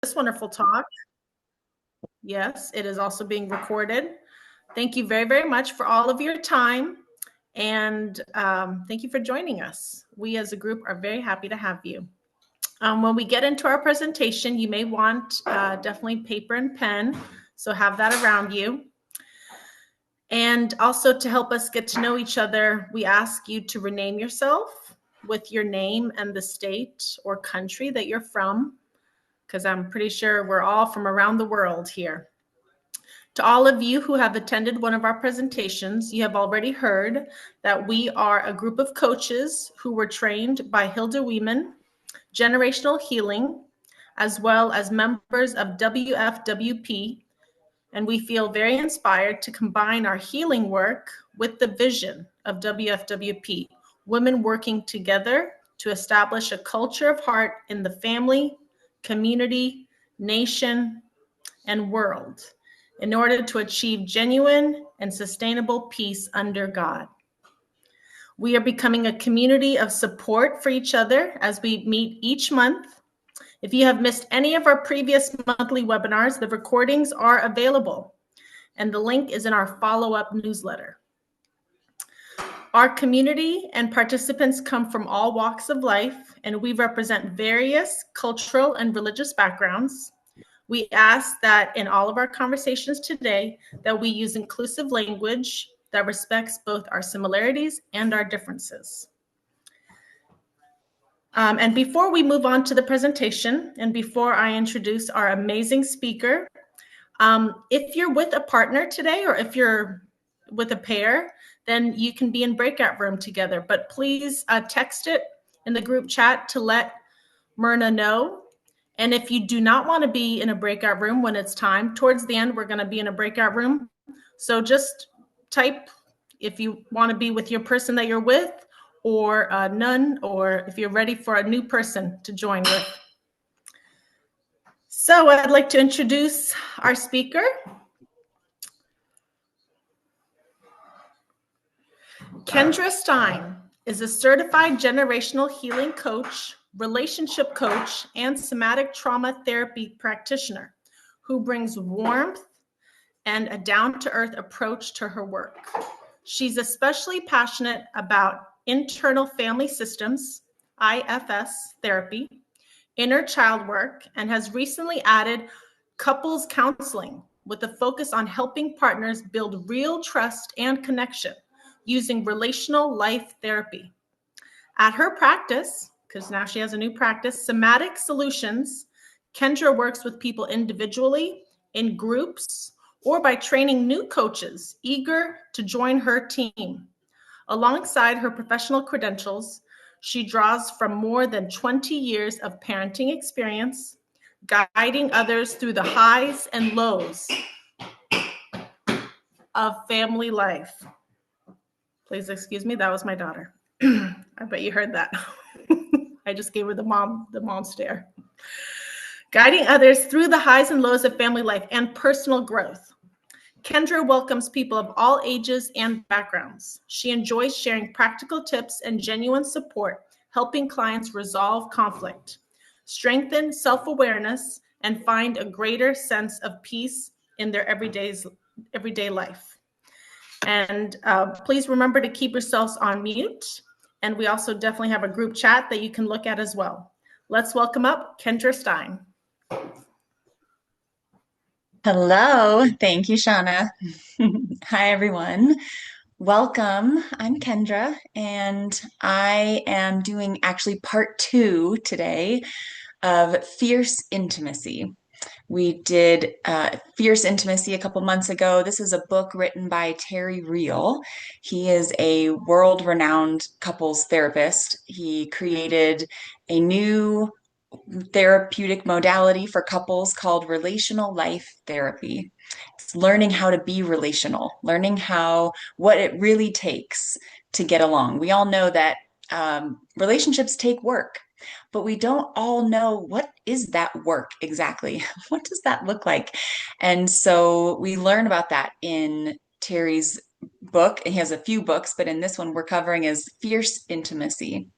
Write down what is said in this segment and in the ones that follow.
This wonderful talk. Yes, it is also being recorded. Thank you very, very much for all of your time. And thank you for joining us. We as a group are very happy to have you. When we get into our presentation, you may want definitely paper and pen. So have that around you. And also to help us get to know each other, we ask you to rename yourself with your name and the state or country that you're from, because I'm pretty sure we're all from around the world here. To all of you who have attended one of our presentations, you have already heard that we are a group of coaches who were trained by Hilda Weeman, Generational Healing, as well as members of WFWP, and we feel very inspired to combine our healing work with the vision of WFWP, women working together to establish a culture of heart in the family, community, nation, and world in order to achieve genuine and sustainable peace under God. We are becoming a community of support for each other as we meet each month. If you have missed any of our previous monthly webinars, the recordings are available, and the link is in our follow-up newsletter. Our community and participants come from all walks of life, and we represent various cultural and religious backgrounds. We ask that in all of our conversations today that we use inclusive language that respects both our similarities and our differences. And before we move on to the presentation, and before I introduce our amazing speaker, if you're with a partner today, or if you're with a pair, then you can be in breakout room together. But please text it in the group chat to let Myrna know. And if you do not want to be in a breakout room when it's time, towards the end, we're going to be in a breakout room. So just type if you want to be with your person that you're with, or none, or if you're ready for a new person to join with. So I'd like to introduce our speaker. Kendra Stein is a certified generational healing coach, relationship coach, and somatic trauma therapy practitioner who brings warmth and a down-to-earth approach to her work. She's especially passionate about internal family systems, IFS therapy, inner child work, and has recently added couples counseling with a focus on helping partners build real trust and connection using relational life therapy. At her practice, because now she has a new practice, Somatic Solutions, Kendra works with people individually, in groups, or by training new coaches eager to join her team. Alongside her professional credentials, she draws from more than 20 years of parenting experience, guiding others through the highs and lows of family life. Please excuse me, that was my daughter. I bet you heard that. I just gave her the mom stare. Guiding others through the highs and lows of family life and personal growth. Kendra welcomes people of all ages and backgrounds. She enjoys sharing practical tips and genuine support, helping clients resolve conflict, strengthen self-awareness, and find a greater sense of peace in their everyday life. And please remember to keep yourselves on mute. And we also definitely have a group chat that you can look at as well. Let's welcome up Kendra Stein. Hello. Thank you, Shauna. Hi, everyone. Welcome. I'm Kendra, and I am doing actually part 2 today of Fierce Intimacy. We did Fierce Intimacy a couple months ago. This is a book written by Terry Real. He is a world-renowned couples therapist. He created a new therapeutic modality for couples called relational life therapy. It's learning how to be relational, learning what it really takes to get along. We all know that relationships take work, but we don't all know what is that work exactly. What does that look like? And so we learn about that in Terry's book. He has a few books, but in this one we're covering is Fierce Intimacy.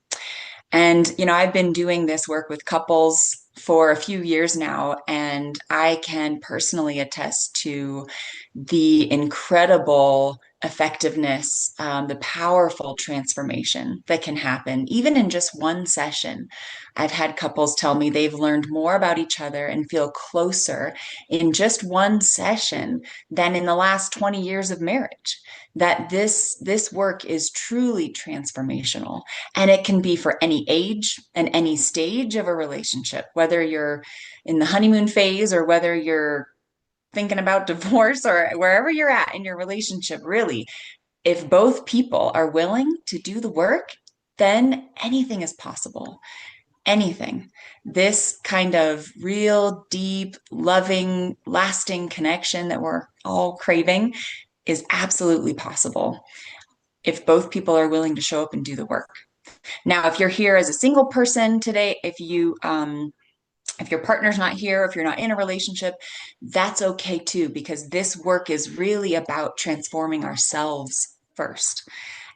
And, I've been doing this work with couples for a few years now, and I can personally attest to the incredible effectiveness, the powerful transformation that can happen even in just one session. I've had couples tell me they've learned more about each other and feel closer in just one session than in the last 20 years of marriage. That this work is truly transformational, and it can be for any age and any stage of a relationship, whether you're in the honeymoon phase or whether you're thinking about divorce or wherever you're at in your relationship. Really, if both people are willing to do the work, then anything is possible. Anything. This kind of real, deep, loving, lasting connection that we're all craving is absolutely possible if both people are willing to show up and do the work. Now, if you're here as a single person today, if your partner's not here, if you're not in a relationship, that's okay too, because this work is really about transforming ourselves first.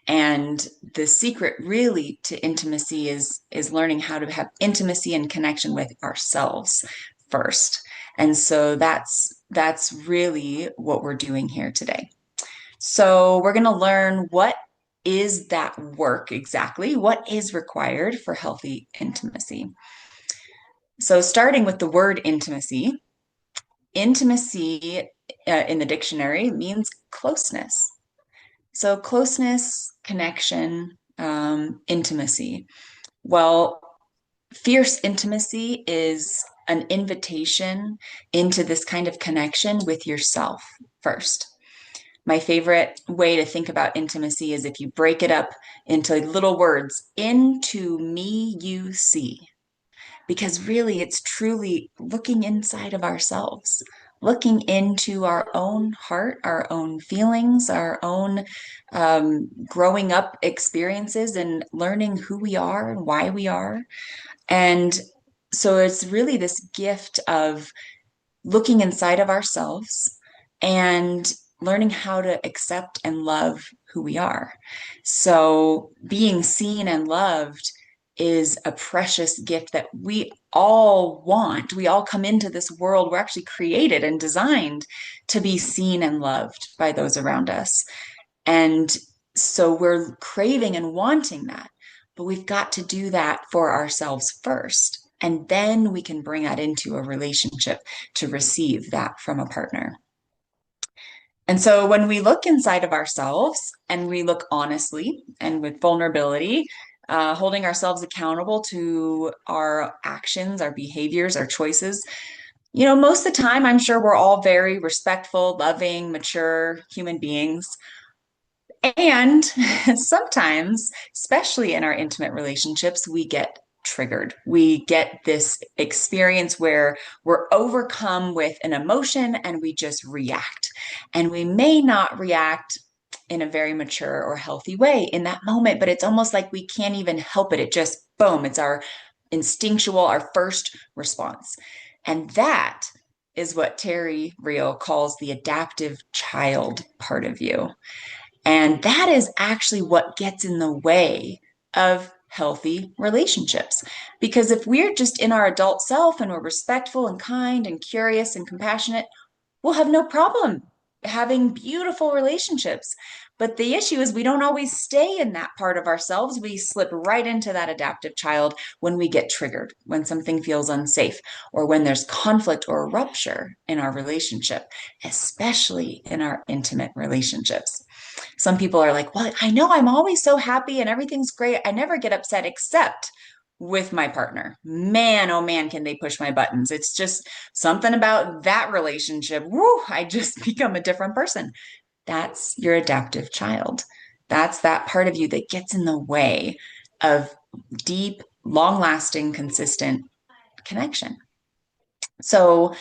And the secret really to intimacy is learning how to have intimacy and connection with ourselves first. And so that's really what we're doing here today. So we're going to learn what is that work exactly? What is required for healthy intimacy? So, starting with the word intimacy, intimacy in the dictionary means closeness. So, closeness, connection, intimacy. Well, fierce intimacy is an invitation into this kind of connection with yourself first. My favorite way to think about intimacy is if you break it up into little words: into me you see. Because really, it's truly looking inside of ourselves, looking into our own heart, our own feelings, our own growing up experiences, and learning who we are and why we are. And so it's really this gift of looking inside of ourselves and learning how to accept and love who we are. So being seen and loved is a precious gift that we all want. We all come into this world. We're actually created and designed to be seen and loved by those around us. And so we're craving and wanting that. But we've got to do that for ourselves first. And then we can bring that into a relationship to receive that from a partner. And so when we look inside of ourselves and we look honestly and with vulnerability, holding ourselves accountable to our actions, our behaviors, our choices, most of the time, I'm sure we're all very respectful, loving, mature human beings. And sometimes, especially in our intimate relationships, we get triggered. We get this experience where we're overcome with an emotion and we just react. And we may not react in a very mature or healthy way in that moment, but it's almost like we can't even help it. It just, boom, it's our instinctual, our first response. And that is what Terry Real calls the adaptive child part of you. And that is actually what gets in the way of healthy relationships. Because if we're just in our adult self and we're respectful and kind and curious and compassionate, we'll have no problem having beautiful relationships. But the issue is we don't always stay in that part of ourselves. We slip right into that adaptive child when we get triggered, when something feels unsafe, or when there's conflict or rupture in our relationship, especially in our intimate relationships. Some people are like, well, I know I'm always so happy and everything's great. I never get upset except with my partner. Man, oh man, can they push my buttons. It's just something about that relationship. Woo, I just become a different person. That's your adaptive child. That's that part of you that gets in the way of deep, long lasting, consistent connection. So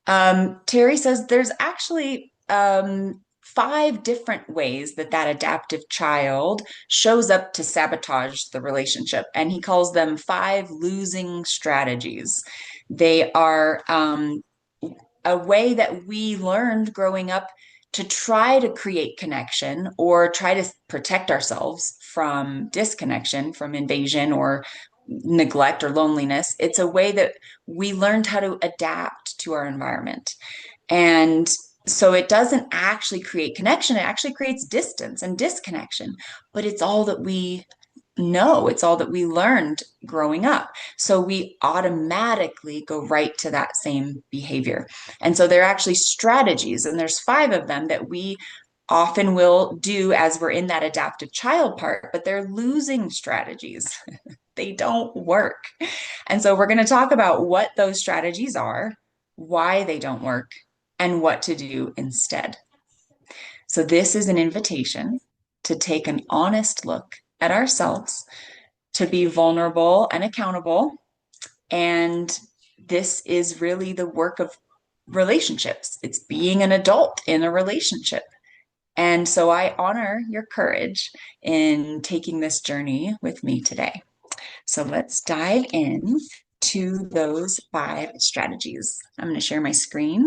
Terry says there's actually 5 different ways that that adaptive child shows up to sabotage the relationship. And he calls them 5 losing strategies. They are a way that we learned growing up to try to create connection or try to protect ourselves from disconnection, from invasion, or neglect or loneliness. It's a way that we learned how to adapt to our environment. And so it doesn't actually create connection, it actually creates distance and disconnection. But it's all that we know, it's all that we learned growing up. So we automatically go right to that same behavior. And so there are actually strategies, and there's 5 of them that we often will do as we're in that adaptive child part, but they're losing strategies. They don't work. And so we're going to talk about what those strategies are, why they don't work, and what to do instead. So this is an invitation to take an honest look at ourselves, to be vulnerable and accountable. And this is really the work of relationships. It's being an adult in a relationship. And so I honor your courage in taking this journey with me today. So let's dive in to those 5 strategies. I'm going to share my screen.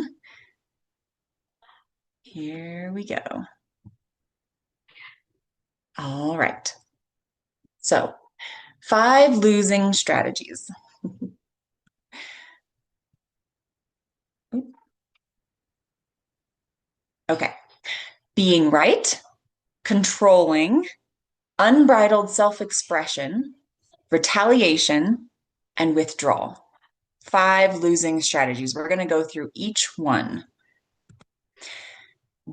Here we go. All right. So 5 losing strategies. Okay. Being right, controlling, unbridled self-expression, retaliation, and withdrawal. 5 losing strategies. We're going to go through each one.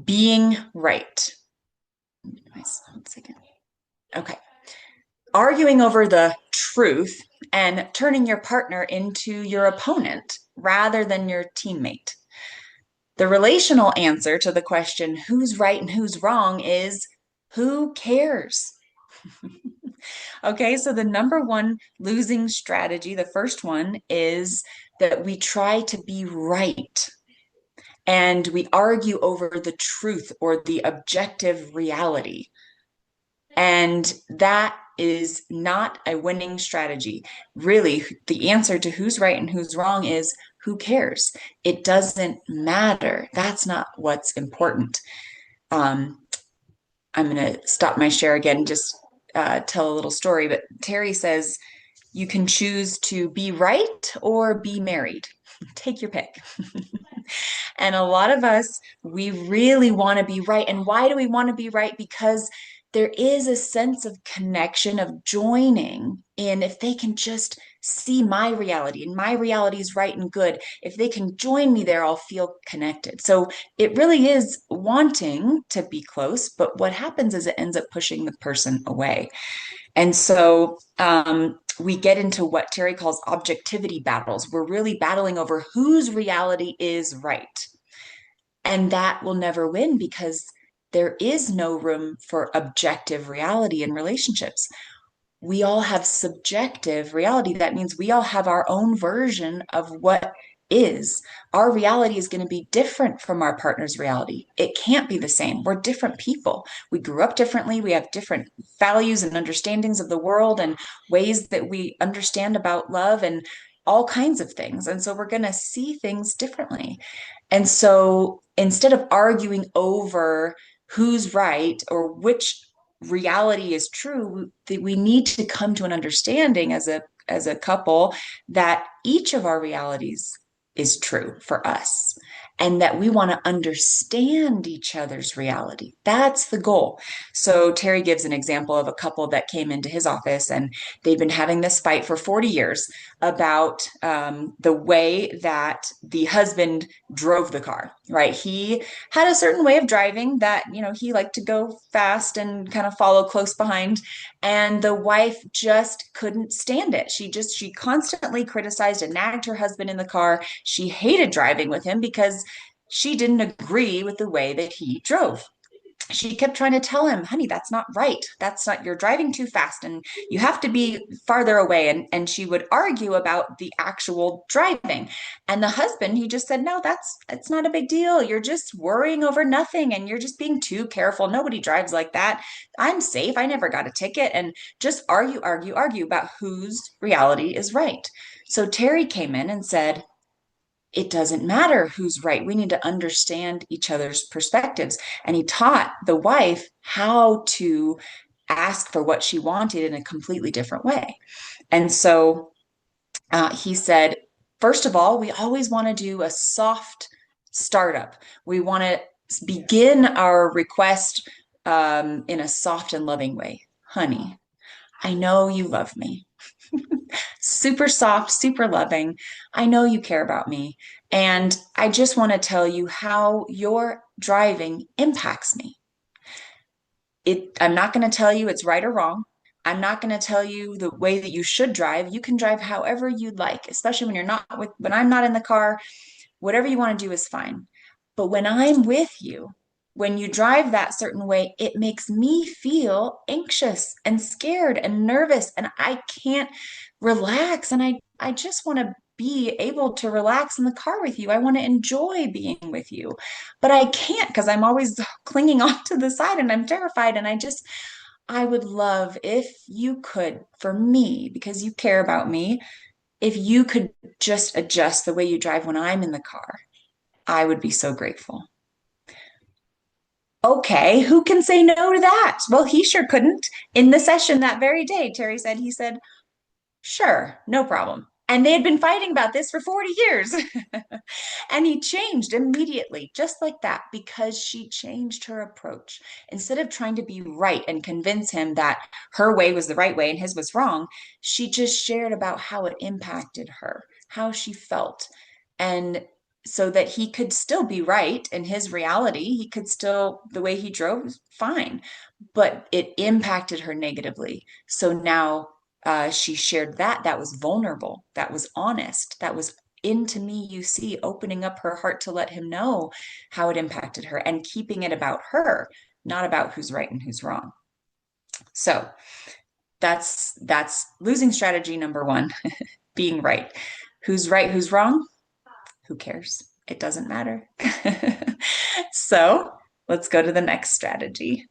Being right. One second. Okay. Arguing over the truth and turning your partner into your opponent rather than your teammate. The relational answer to the question, who's right and who's wrong, is who cares? Okay, so the number one losing strategy, the first one, is that we try to be right and we argue over the truth or the objective reality. And that is not a winning strategy. Really, the answer to who's right and who's wrong is who cares? It doesn't matter. That's not what's important. I'm going to stop my share again, just tell a little story. But Terry says, you can choose to be right or be married. Take your pick. And a lot of us, we really want to be right. And why do we want to be right? Because there is a sense of connection, of joining in. If they can just see my reality and my reality is right and good, if they can join me there, I'll feel connected. So it really is wanting to be close, but what happens is it ends up pushing the person away. And so we get into what Terry calls objectivity battles. We're really battling over whose reality is right. And that will never win because there is no room for objective reality in relationships. We all have subjective reality. That means we all have our own version of what is. Our reality is going to be different from our partner's reality. It can't be the same. We're different people. We grew up differently. We have different values and understandings of the world and ways that we understand about love and all kinds of things. And so we're going to see things differently. And so instead of arguing over who's right or which reality is true, we need to come to an understanding as a couple that each of our realities is true for us and that we want to understand each other's reality. That's the goal. So Terry gives an example of a couple that came into his office and they've been having this fight for 40 years about the way that the husband drove the car, right? He had a certain way of driving that, he liked to go fast and kind of follow close behind. And the wife just couldn't stand it. She constantly criticized and nagged her husband in the car. She hated driving with him because she didn't agree with the way that he drove. She kept trying to tell him, honey, that's not right. You're driving too fast and you have to be farther away. And she would argue about the actual driving. And the husband, he just said, no, it's not a big deal. You're just worrying over nothing and you're just being too careful. Nobody drives like that. I'm safe. I never got a ticket. And just argue about whose reality is right. So Terry came in and said, it doesn't matter who's right. We need to understand each other's perspectives. And he taught the wife how to ask for what she wanted in a completely different way. And so he said, first of all, we always want to do a soft startup. We want to begin our request in a soft and loving way. Honey, I know you love me. Super soft, super loving. I know you care about me. And I just want to tell you how your driving impacts me. I'm not going to tell you it's right or wrong. I'm not going to tell you the way that you should drive. You can drive however you'd like, especially when I'm not in the car. Whatever you want to do is fine. But when I'm with you, when you drive that certain way, it makes me feel anxious and scared and nervous, and I can't relax. And I just want to be able to relax in the car with you. I want to enjoy being with you, but I can't because I'm always clinging off to the side and I'm terrified. I would love if you could, for me, because you care about me, if you could just adjust the way you drive when I'm in the car. I would be so grateful. Okay, who can say no to that? Well, he sure couldn't. In the session that very day, Terry said, he said, sure, no problem. And they had been fighting about this for 40 years. And he changed immediately, just like that, because she changed her approach. Instead of trying to be right and convince him that her way was the right way and his was wrong, she just shared about how it impacted her, how she felt. And so that he could still be right in his reality, he could still, the way he drove was fine, but it impacted her negatively. So now she shared that. That was vulnerable. That was honest. That was into me, you see, opening up her heart to let him know how it impacted her and keeping it about her, not about who's right and who's wrong. So that's losing strategy number one, being right. Who's right, who's wrong? Who cares? It doesn't matter. So let's go to the next strategy.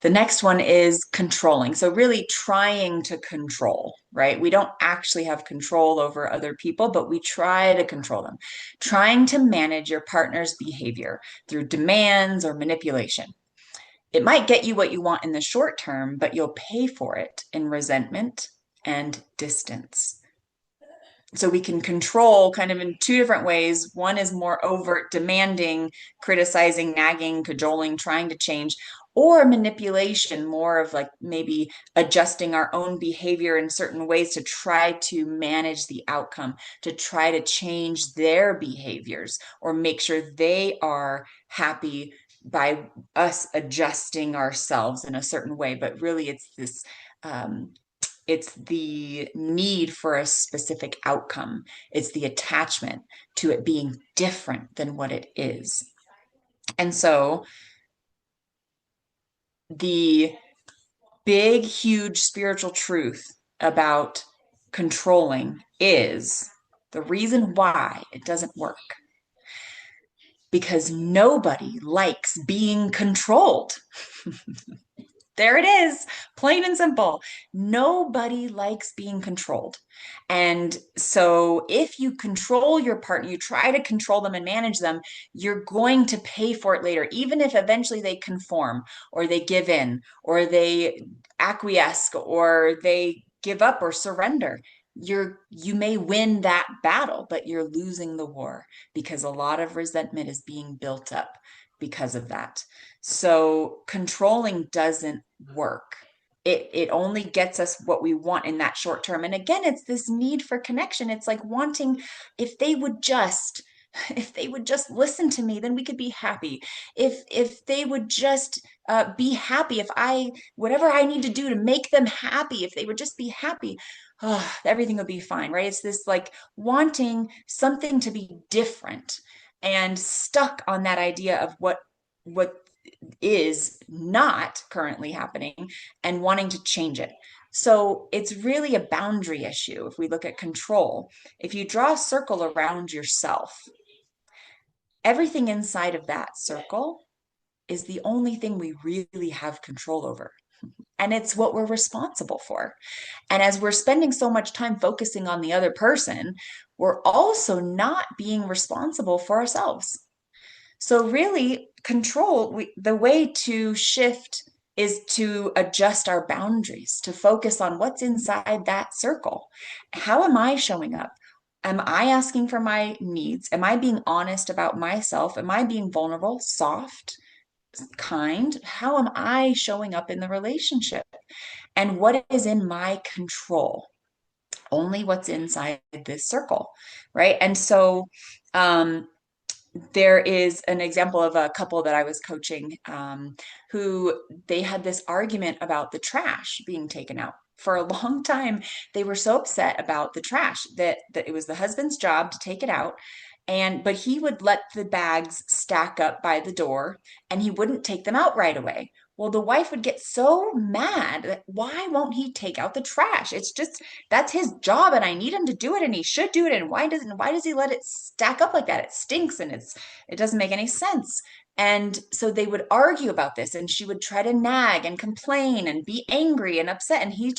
The next one is controlling. So, really trying to control, right? We don't actually have control over other people, but we try to control them. Trying to manage your partner's behavior through demands or manipulation. It might get you what you want in the short term, but you'll pay for it in resentment and distance. So we can control kind of in two different ways. One is more overt, demanding, criticizing, nagging, cajoling, trying to change, or manipulation, more of like maybe adjusting our own behavior in certain ways to try to manage the outcome, to try to change their behaviors or make sure they are happy by us adjusting ourselves in a certain way. But really, it's the need for a specific outcome. It's the attachment to it being different than what it is. And so the big, huge spiritual truth about controlling is the reason why it doesn't work. Because nobody likes being controlled. There it is, plain and simple. Nobody likes being controlled. And so if you control your partner, you try to control them and manage them, you're going to pay for it later, even if eventually they conform or they give in or they acquiesce or they give up or surrender. You may win that battle, but you're losing the war because a lot of resentment is being built up because of that. So controlling doesn't work. It only gets us what we want in that short term. And again, it's this need for connection. It's like wanting, if they would just if they would just listen to me, then we could be happy. If they would just be happy, if I whatever I need to do to make them happy, if they would just be happy, everything would be fine, right? It's this like wanting something to be different and stuck on that idea of what is not currently happening and wanting to change it. So it's really a boundary issue. If we look at control, if you draw a circle around yourself, everything inside of that circle is the only thing we really have control over. And it's what we're responsible for. And as we're spending so much time focusing on the other person, we're also not being responsible for ourselves. So really, the way to shift is to adjust our boundaries, to focus on what's inside that circle. How am I showing up? Am I asking for my needs? Am I being honest about myself? Am I being vulnerable, soft, kind? How am I showing up in the relationship? And what is in my control? Only what's inside this circle, right? And so, um, there is an example of a couple that I was coaching, who they had this argument about the trash being taken out. For a long time, they were so upset about the trash that it was the husband's job to take it out. But he would let the bags stack up by the door and he wouldn't take them out right away. Well, the wife would get so mad that why won't he take out the trash? It's just that's his job and I need him to do it and he should do it. And why does he let it stack up like that? It stinks and it doesn't make any sense. And so they would argue about this and she would try to nag and complain and be angry and upset. And he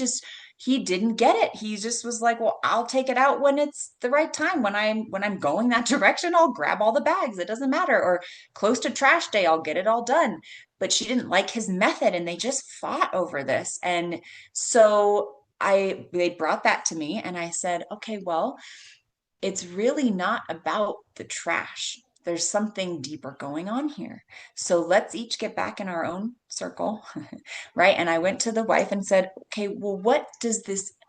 didn't get it. He just was like, well, I'll take it out when it's the right time. When I'm going that direction, I'll grab all the bags. It doesn't matter. Or close to trash day, I'll get it all done. But she didn't like his method and they just fought over this. And so they brought that to me and I said, okay, well, it's really not about the trash. There's something deeper going on here. So let's each get back in our own circle, right? And I went to the wife and said, okay, well,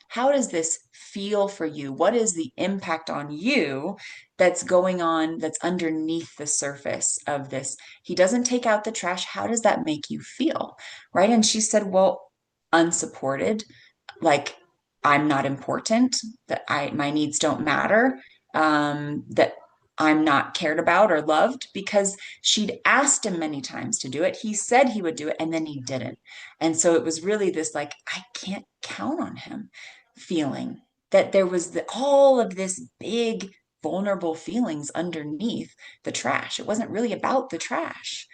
how does this feel for you? What is the impact on you that's going on, that's underneath the surface of this? He doesn't take out the trash. How does that make you feel? Right. And she said, well, unsupported, like I'm not important, that my needs don't matter, that I'm not cared about or loved because she'd asked him many times to do it. He said he would do it and then he didn't. And so it was really this like, I can't count on him feeling that there was all of this big vulnerable feelings underneath the trash. It wasn't really about the trash.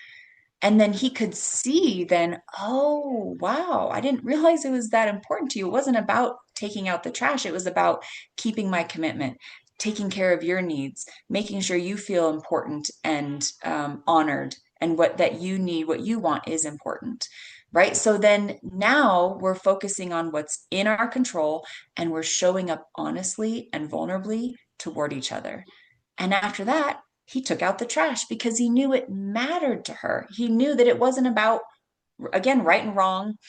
And then he could see then, oh, wow, I didn't realize it was that important to you. It wasn't about taking out the trash. It was about keeping my commitment, taking care of your needs, making sure you feel important and honored, and what that you need, what you want is important. Right. So then now we're focusing on what's in our control and we're showing up honestly and vulnerably toward each other. And after that, he took out the trash because he knew it mattered to her. He knew that it wasn't about, again, right and wrong,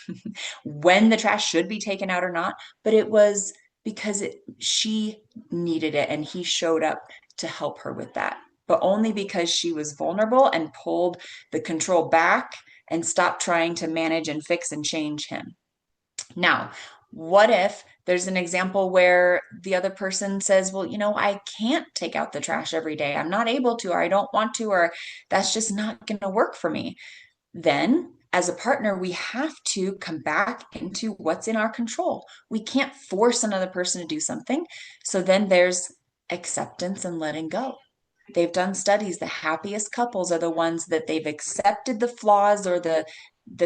when the trash should be taken out or not, but it was because she needed it and he showed up to help her with that. But only because she was vulnerable and pulled the control back and stopped trying to manage and fix and change him. Now, what if there's an example where the other person says, well, I can't take out the trash every day. I'm not able to, or I don't want to, or that's just not going to work for me. Then, as a partner, we have to come back into what's in our control. We can't force another person to do something. So then there's acceptance and letting go. They've done studies. The happiest couples are the ones that they've accepted the flaws or the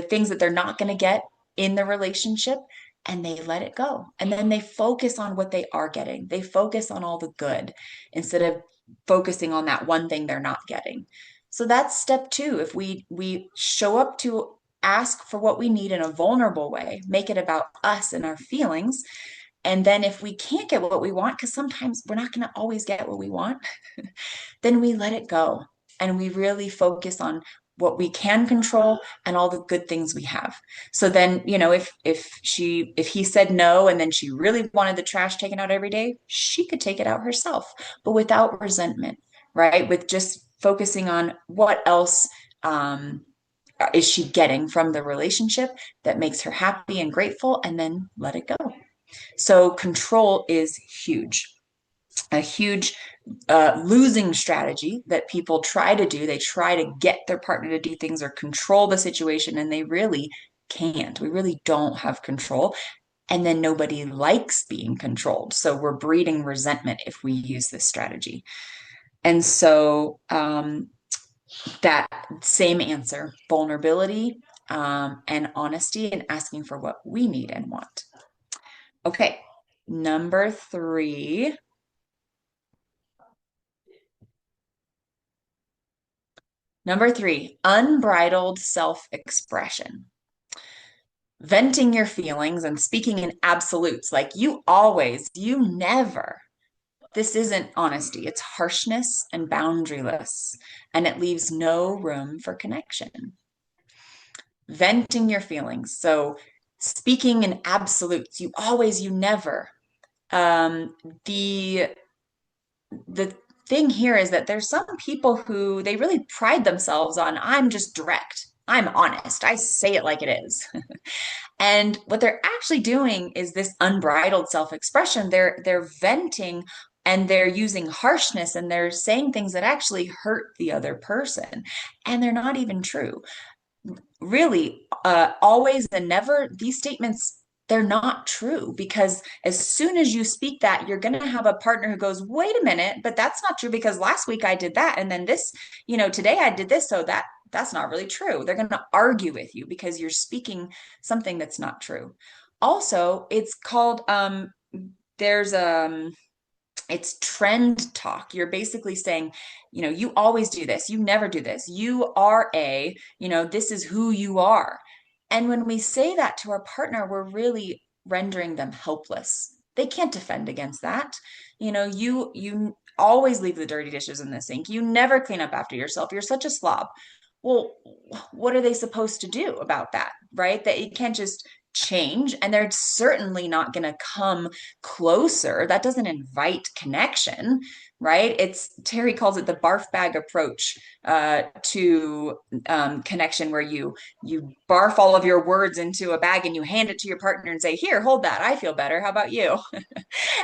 things that they're not going to get in the relationship and they let it go. And then they focus on what they are getting. They focus on all the good instead of focusing on that one thing they're not getting. So that's step two. If we show up to ask for what we need in a vulnerable way, make it about us and our feelings. And then if we can't get what we want, because sometimes we're not going to always get what we want, then we let it go and we really focus on what we can control and all the good things we have. So then, if he said no and then she really wanted the trash taken out every day, she could take it out herself, but without resentment, right? With just focusing on what else is she getting from the relationship that makes her happy and grateful, and then let it go. So control is huge, a huge losing strategy that people try to do. They try to get their partner to do things or control the situation, and they really can't. We really don't have control. And then nobody likes being controlled. So we're breeding resentment if we use this strategy. And so that same answer, vulnerability and honesty, and asking for what we need and want. Okay, number 3. Number three, unbridled self-expression. Venting your feelings and speaking in absolutes, like you always, you never. This isn't honesty, it's harshness and boundaryless, and it leaves no room for connection. Venting your feelings. So speaking in absolutes, you always, you never. Um, the the thing here is that there's some people who they really pride themselves on, I'm just direct. I'm honest. I say it like it is. And what they're actually doing is this unbridled self-expression. They're venting and they're using harshness and they're saying things that actually hurt the other person. And they're not even true. Really, always and never, these statements, they're not true because as soon as you speak that, you're going to have a partner who goes, wait a minute, but that's not true because last week I did that. And then this, today I did this. So that's not really true. They're going to argue with you because you're speaking something that's not true. Also, it's called, there's it's trend talk. You're basically saying, you always do this, you never do this, you are this is who you are. And when we say that to our partner, we're really rendering them helpless. They can't defend against that. You always leave the dirty dishes in the sink. You never clean up after yourself. You're such a slob. Well, what are they supposed to do about that, right? That you can't just change, and they're certainly not going to come closer. That doesn't invite connection, right? It's Terry calls it the barf bag approach to connection, where you barf all of your words into a bag and you hand it to your partner and say, "Here, hold that. I feel better. How about you?"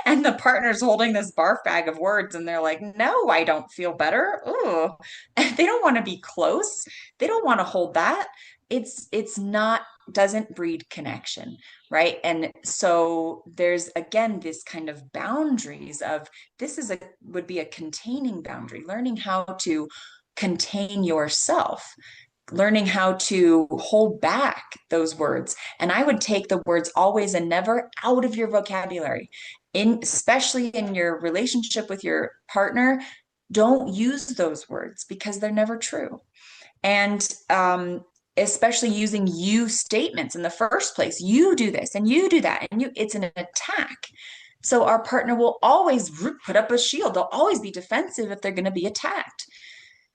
And the partner's holding this barf bag of words and they're like, no, I don't feel better. Ooh. And they don't want to be close. They don't want to hold that. It's not, doesn't breed connection, right? And so there's again this kind of boundaries of, this is a would be a containing boundary, learning how to contain yourself, learning how to hold back those words. And I would take the words always and never out of your vocabulary, especially in your relationship with your partner. Don't use those words because they're never true. And especially using you statements in the first place. You do this and you do that, and it's an attack. So our partner will always put up a shield. They'll always be defensive if they're going to be attacked.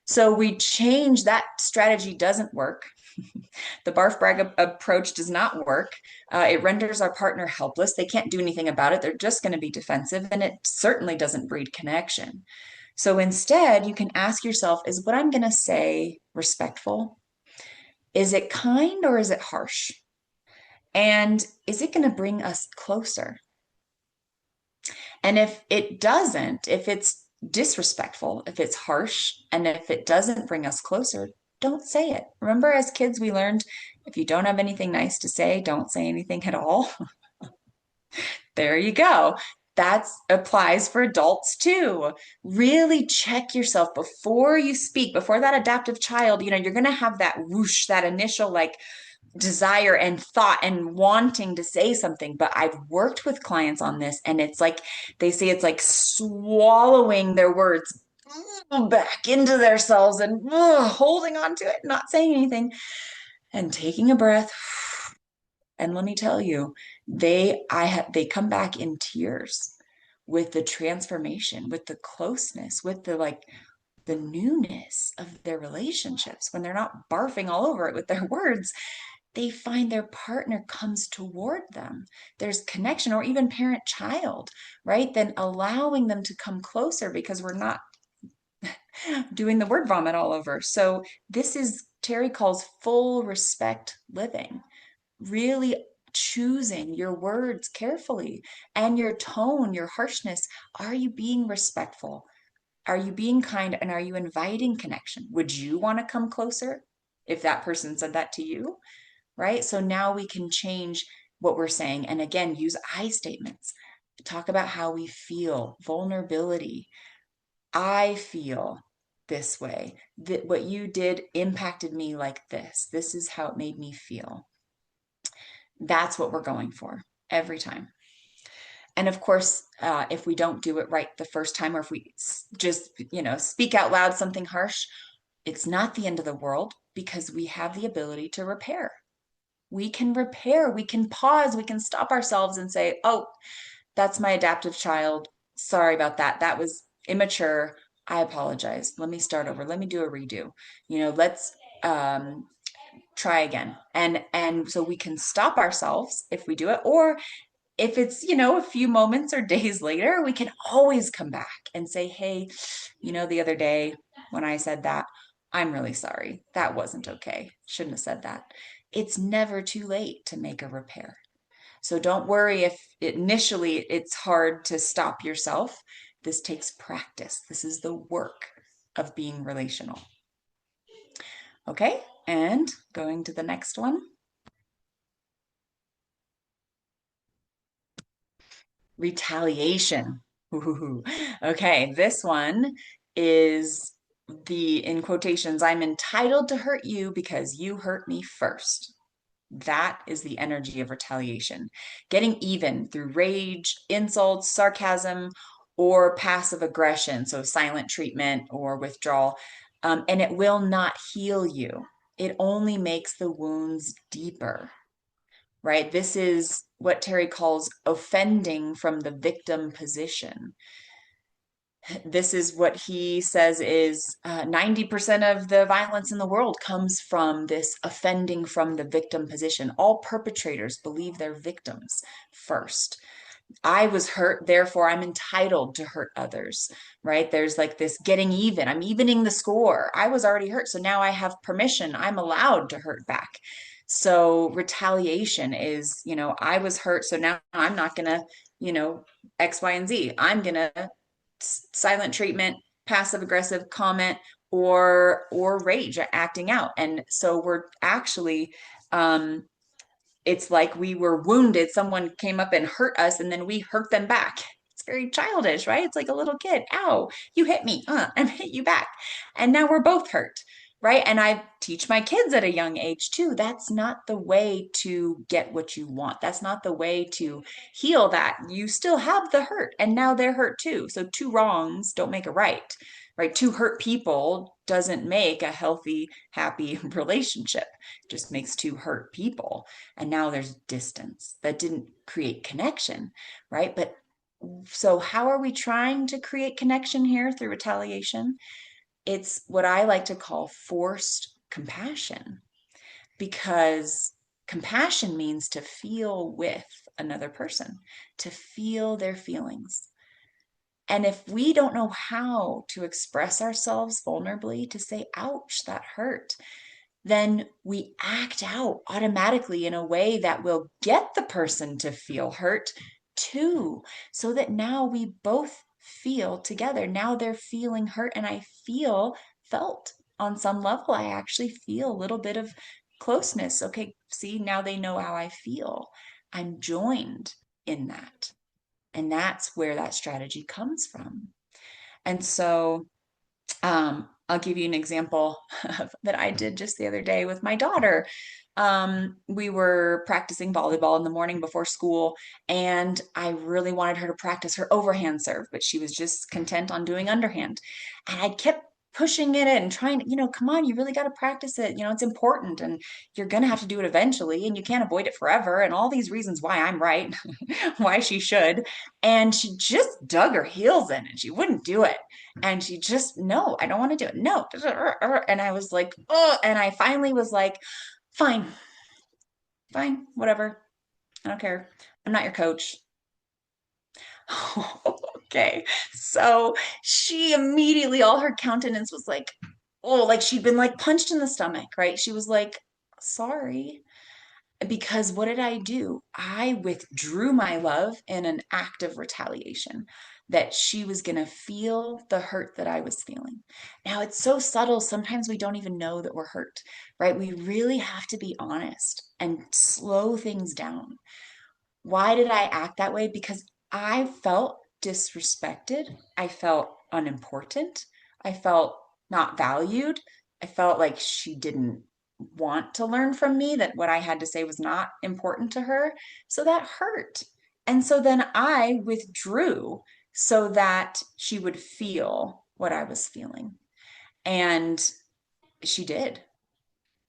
So we change that. Strategy doesn't work. The barf brag approach does not work. It renders our partner helpless. They can't do anything about it. They're just going to be defensive, and it certainly doesn't breed connection. So instead, you can ask yourself, is what I'm going to say respectful? Is it kind or is it harsh? And is it going to bring us closer? And if it doesn't, if it's disrespectful, if it's harsh, and if it doesn't bring us closer, don't say it. Remember, as kids, we learned if you don't have anything nice to say, don't say anything at all. There you go. That applies for adults too. Really check yourself before you speak, before that adaptive child, you're going to have that whoosh, that initial like desire and thought and wanting to say something. But I've worked with clients on this, and it's like they say it's like swallowing their words back into themselves and holding on to it, not saying anything, and taking a breath. And let me tell you, they come back in tears with the transformation, with the closeness, with the like the newness of their relationships. When they're not barfing all over it with their words, they find their partner comes toward them. There's connection, or even parent child, right? Then allowing them to come closer because we're not doing the word vomit all over. So this is, Terry calls full respect living, really choosing your words carefully and your tone, your harshness. Are you being respectful? Are you being kind? And are you inviting connection? Would you want to come closer if that person said that to you? Right? So now we can change what we're saying. And again, use I statements. Talk about how we feel, vulnerability. I feel this way. That what you did impacted me like this. This is how it made me feel. That's what we're going for every time. And of course, if we don't do it right the first time, or if we just, speak out loud something harsh, It's not the end of the world because we have the ability to repair. We can repair, we can pause, we can stop ourselves and say, oh, that's my adaptive child. Sorry about that. That was immature. I apologize. Let me start over. Let me do a redo. Let's um, try again. And so we can stop ourselves if we do it, or if it's, a few moments or days later, we can always come back and say, hey, the other day when I said that, I'm really sorry. That wasn't okay. Shouldn't have said that. It's never too late to make a repair. So don't worry if initially it's hard to stop yourself. This takes practice. This is the work of being relational. Okay, and going to the next one. Retaliation. Ooh. Okay, this one is in quotations, I'm entitled to hurt you because you hurt me first. That is the energy of retaliation. Getting even through rage, insults, sarcasm, or passive aggression, so silent treatment or withdrawal. And it will not heal you. It only makes the wounds deeper, right? This is what Terry calls offending from the victim position. This is what he says is 90% of the violence in the world comes from this offending from the victim position. All perpetrators believe they're victims first. I was hurt, therefore I'm entitled to hurt others, right? There's like this getting even. I'm evening the score. I was already hurt, so now I have permission. I'm allowed to hurt back. So retaliation is, I was hurt, so now I'm not gonna, X, Y, and Z. I'm gonna silent treatment, passive aggressive comment, or rage, acting out. And so we're actually it's like we were wounded. Someone came up and hurt us, and then we hurt them back. It's very childish, right? It's like a little kid. Ow, you hit me. I'm hit you back. And now we're both hurt, right? And I teach my kids at a young age too. That's not the way to get what you want. That's not the way to heal that. You still have the hurt, and now they're hurt too. So two wrongs don't make a right, right? Two hurt people doesn't make a healthy, happy relationship. It just makes two hurt people. And now there's distance that didn't create connection, right? But so how are we trying to create connection here through retaliation? It's what I like to call forced compassion, because compassion means to feel with another person, to feel their feelings. And if we don't know how to express ourselves vulnerably, to say, ouch, that hurt, then we act out automatically in a way that will get the person to feel hurt too. So that now we both feel together. Now they're feeling hurt, and I feel felt on some level. I actually feel a little bit of closeness. Okay, see, now they know how I feel. I'm joined in that. And that's where that strategy comes from. And so I'll give you an example that I did just the other day with my daughter. We were practicing volleyball in the morning before school, and I really wanted her to practice her overhand serve, but she was just content on doing underhand. And I kept pushing it and trying to, come on, you really got to practice it. It's important, and you're going to have to do it eventually, and you can't avoid it forever. And all these reasons why I'm right, why she should. And she just dug her heels in and she wouldn't do it. And she just, no, I don't want to do it. No. And I was like, oh, and I finally was like, fine, fine, whatever. I don't care. I'm not your coach. Okay. So she immediately, all her countenance was like, oh, like she'd been like punched in the stomach, right? She was like, sorry. Because what did I do? I withdrew my love in an act of retaliation, that she was going to feel the hurt that I was feeling. Now, it's so subtle. Sometimes we don't even know that we're hurt, right? We really have to be honest and slow things down. Why did I act that way? Because I felt disrespected. I felt unimportant. I felt not valued. I felt like she didn't want to learn from me, that what I had to say was not important to her. So that hurt. And so then I withdrew so that she would feel what I was feeling. And she did.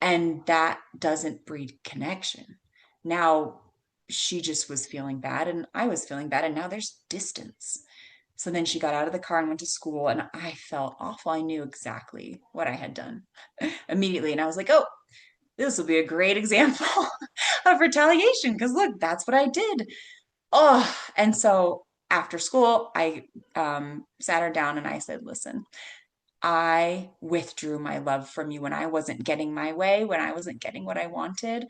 And that doesn't breed connection. Now she just was feeling bad and I was feeling bad, and now there's distance. So then she got out of the car and went to school, and I felt awful. I knew exactly what I had done immediately. And I was like, oh, this will be a great example of retaliation because look, that's what I did. Oh, and so after school, I sat her down and I said, listen, I withdrew my love from you when I wasn't getting my way, when I wasn't getting what I wanted.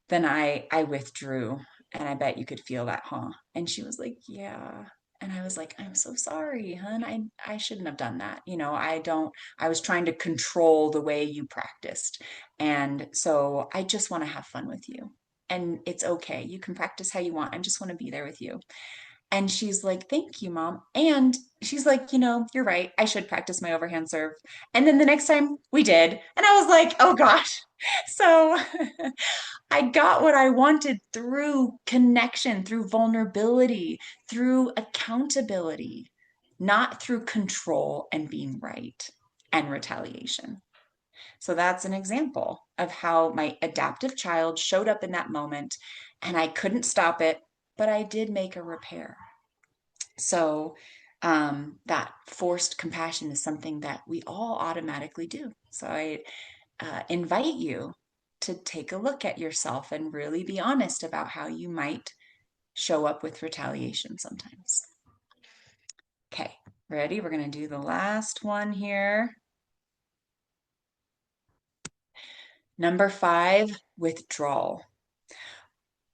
Then I withdrew, and I bet you could feel that, huh? And she was like, yeah. And I was like, I'm so sorry, hun. I shouldn't have done that. I was trying to control the way you practiced. And so I just want to have fun with you. And it's okay. You can practice how you want. I just want to be there with you. And she's like, thank you, mom. And she's like, you're right. I should practice my overhand serve. And then the next time we did. And I was like, oh gosh. So I got what I wanted through connection, through vulnerability, through accountability, not through control and being right and retaliation. So that's an example of how my adaptive child showed up in that moment, and I couldn't stop it, but I did make a repair. So that forced compassion is something that we all automatically do. So I invite you to take a look at yourself and really be honest about how you might show up with retaliation sometimes. Okay, ready? We're going to do the last one here. Number 5, withdrawal.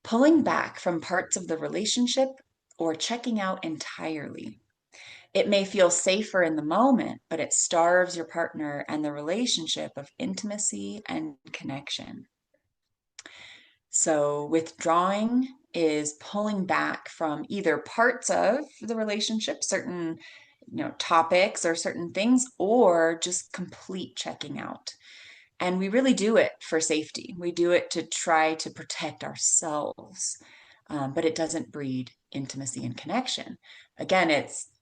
Pulling back from parts of the relationship or checking out entirely. It may feel safer in the moment, but it starves your partner and the relationship of intimacy and connection. So, withdrawing is pulling back from either parts of the relationship, certain topics or certain things, or just complete checking out. And we really do it for safety. We do it to try to protect ourselves, but it doesn't breed intimacy and connection. Again,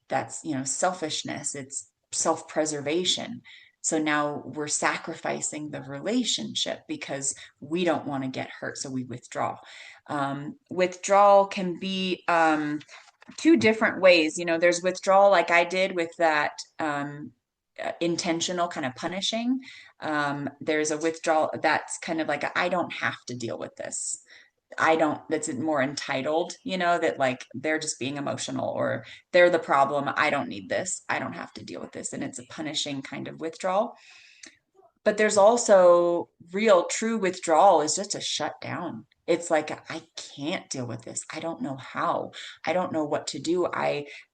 that's selfishness. It's self-preservation. So now we're sacrificing the relationship because we don't want to get hurt, so we withdraw. Withdrawal can be two different ways. There's withdrawal like I did with that intentional kind of punishing. There's a withdrawal that's kind of like I don't have to deal with this. I don't, that's more entitled, that like they're just being emotional or they're the problem. I don't need this. I don't have to deal with this. And it's a punishing kind of withdrawal. But there's also real true withdrawal is just a shut down. It's like I can't deal with this. I don't know how. I don't know what to do.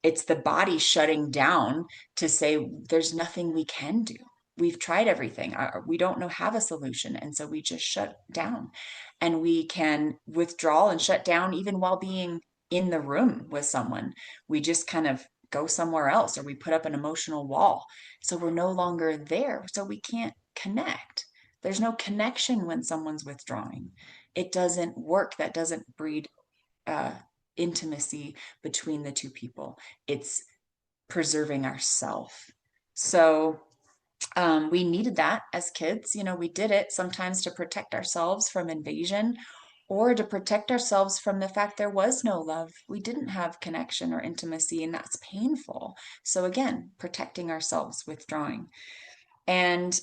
It's the body shutting down to say there's nothing we can do. We've tried everything. We don't know have a solution, and so we just shut down. And we can withdraw and shut down even while being in the room with someone. We just kind of go somewhere else, or we put up an emotional wall. So we're no longer there. So we can't connect. There's no connection when someone's withdrawing. It doesn't work. That doesn't breed uh, intimacy between the two people. It's preserving ourself. So we needed that as kids. We did it sometimes to protect ourselves from invasion or to protect ourselves from the fact there was no love. We didn't have connection or intimacy, and that's painful. So, again, protecting ourselves, withdrawing. And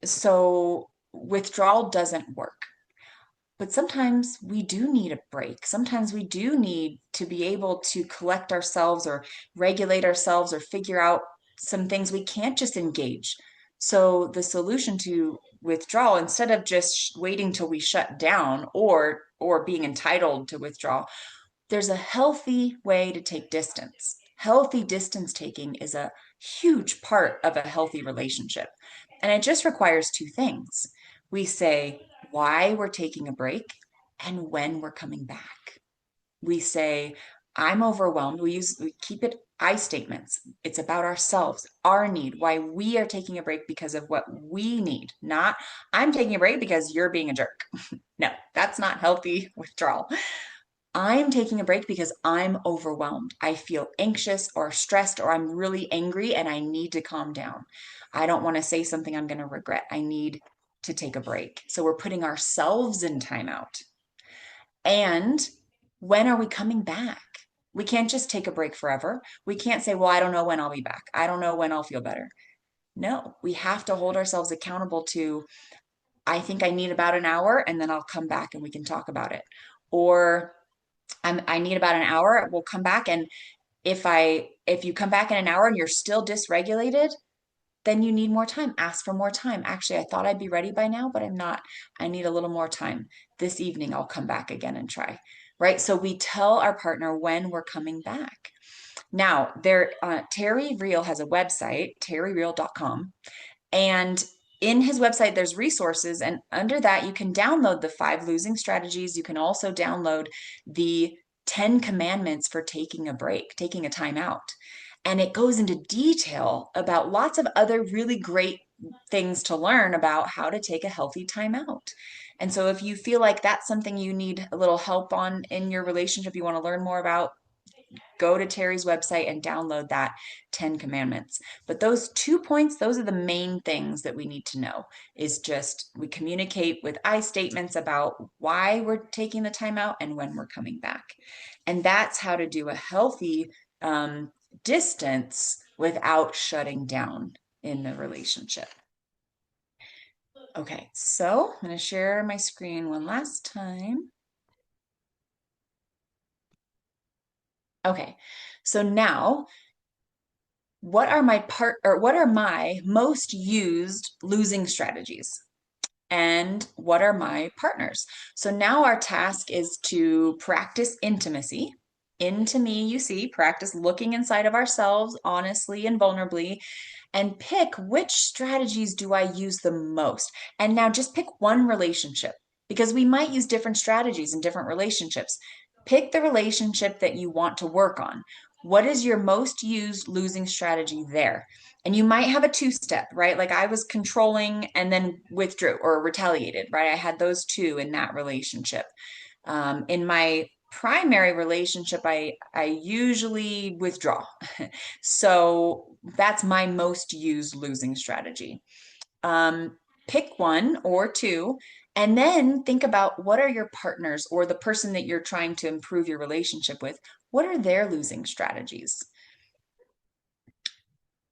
so withdrawal doesn't work. But sometimes we do need a break. Sometimes we do need to be able to collect ourselves or regulate ourselves or figure out some things we can't just engage. So the solution to withdrawal, instead of just waiting till we shut down or being entitled to withdraw, there's a healthy way to take distance. Healthy distance taking is a huge part of a healthy relationship. And it just requires two things. We say why we're taking a break and when we're coming back. We say, I'm overwhelmed. We keep it I statements. It's about ourselves, our need, why we are taking a break because of what we need, not I'm taking a break because you're being a jerk. No, that's not healthy withdrawal. I'm taking a break because I'm overwhelmed. I feel anxious or stressed, or I'm really angry and I need to calm down. I don't want to say something I'm going to regret. I need to take a break. So we're putting ourselves in timeout. And when are we coming back? We can't just take a break forever. We can't say, well, I don't know when I'll be back. I don't know when I'll feel better. No, we have to hold ourselves accountable to, I think I need about an hour and then I'll come back and we can talk about it. Or I need about an hour, we'll come back. And if you come back in an hour and you're still dysregulated, then you need more time. Ask for more time. Actually, I thought I'd be ready by now, but I'm not. I need a little more time. This evening, I'll come back again and try. Right. So we tell our partner when we're coming back. Now, Terry Real has a website, terryreal.com. And in his website, there's resources. And under that, you can download the 5 losing strategies. You can also download the 10 commandments for taking a break, taking a time out. And it goes into detail about lots of other really great things to learn about how to take a healthy time out. And so if you feel like that's something you need a little help on in your relationship, you want to learn more about, go to Terry's website and download that 10 commandments. But those 2 points, those are the main things that we need to know, is just we communicate with I statements about why we're taking the time out and when we're coming back. And that's how to do a healthy distance without shutting down in the relationship. Okay, so I'm going to share my screen one last time. Okay, so now what are my most used losing strategies? And what are my partners? So now our task is to practice intimacy. Into me, you see, practice looking inside of ourselves honestly and vulnerably, and pick which strategies do I use the most. And now just pick one relationship, because we might use different strategies in different relationships. Pick the relationship that you want to work on. What is your most used losing strategy there? And you might have a 2-step, right? Like I was controlling and then withdrew or retaliated, right? I had those 2 in that relationship. In my primary relationship, I usually withdraw. So that's my most used losing strategy. Pick 1 or 2, and then think about what are your partners or the person that you're trying to improve your relationship with, what are their losing strategies?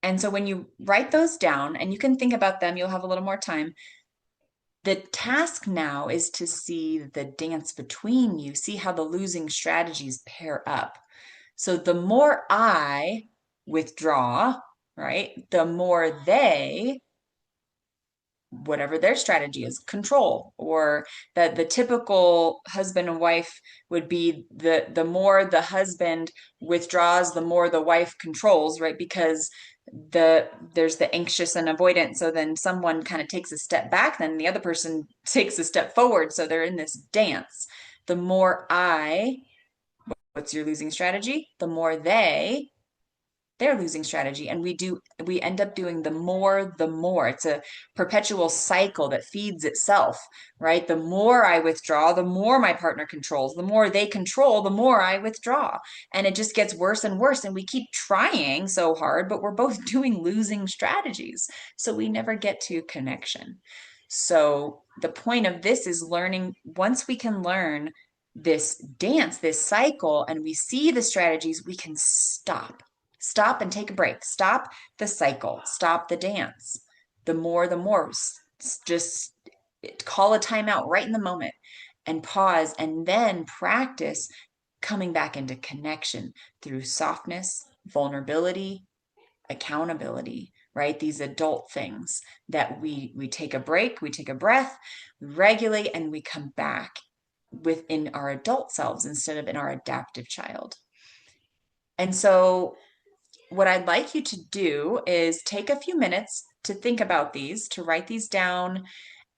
And so when you write those down and you can think about them, you'll have a little more time. The task now is to see the dance between you, see how the losing strategies pair up. So the more I withdraw, right, the more they, whatever their strategy is, control, or that the typical husband and wife would be the more the husband withdraws, the more the wife controls, right? Because there's the anxious and avoidant. So then someone kind of takes a step back, then the other person takes a step forward. So they're in this dance. The more what's your losing strategy? The more their losing strategy. And we end up doing the more. It's a perpetual cycle that feeds itself, right? The more I withdraw, the more my partner controls. The more they control, the more I withdraw. And it just gets worse and worse. And we keep trying so hard, but we're both doing losing strategies. So we never get to connection. So the point of this is learning, once we can learn this dance, this cycle, and we see the strategies, we can stop and take a break, stop the cycle, stop the dance. The more, just call a timeout right in the moment and pause, and then practice coming back into connection through softness, vulnerability, accountability, right? These adult things that we take a break, we take a breath, we regulate, and we come back within our adult selves instead of in our adaptive child. And so what I'd like you to do is take a few minutes to think about these, to write these down,